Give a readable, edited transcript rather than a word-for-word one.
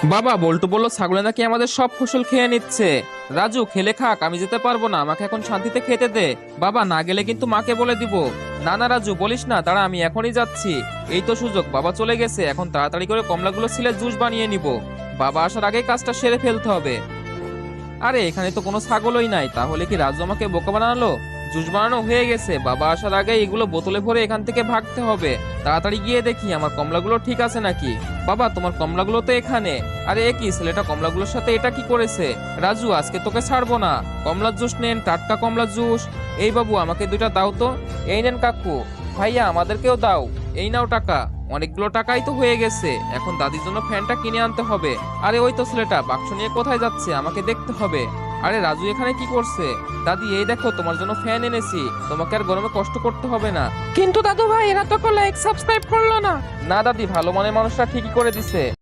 বাবা বল্টু বললো ছাগলে নাকি আমাদের সব ফসল খেয়ে নিচ্ছে। রাজু খেলে খাক, আমি যেতে পারবো না, আমাকে এখন শান্তিতে খেতে দে। বাবা না গেলে কিন্তু মাকে বলে দিব। না না রাজু বলিস না, দাঁড়া আমি এখনই যাচ্ছি। এই তো সুযোগ, বাবা চলে গেছে, এখন তাড়াতাড়ি করে কমলাগুলো ছিলে জুস বানিয়ে নিব। বাবা আসার আগেই কাজটা সেরে ফেলতে হবে। আরে এখানে তো কোনো ছাগলই নাই, তাহলে কি রাজু আমাকে বোকা বানালো? জুস বানানো হয়ে গেছে, বাবা আসার আগে এগুলো বোতলে ভরে এখান থেকে ভাগতে হবে। তাড়াতাড়ি গিয়ে দেখি আমার কমলাগুলো ঠিক আছে নাকি। বাবা তোমার কমলাগুলো তো এখানে। আরে এ কি, ছেলেটা কমলাগুলোর সাথে এটা কি করেছে? রাজু আজকে তোকে ছাড়বো না। কমলার জুস নেন, টাটকা কমলার জুস। এই বাবু আমাকে দুইটা দাও তো। এই নেন কাকু। ভাইয়া আমাদেরকেও দাও। এই নাও টাকা। অনেকগুলো টাকাই তো হয়ে গেছে, এখন দাদির জন্য ফ্যানটা কিনে আনতে হবে। আরে ওই তো ছেলেটা বাক্স নিয়ে কোথায় যাচ্ছে, আমাকে দেখতে হবে। আরে রাজু এখানে কি করছে? দাদি এই দেখো তোমার জন্য ফ্যান এনেছি, তোমাকে আর গরমে কষ্ট করতে হবে না। কিন্তু দাদু ভাই, এরা তো লাইক সাবস্ক্রাইব করলো না। না দাদি, ভালো মনের মানুষরা ঠিকই করে দিছে।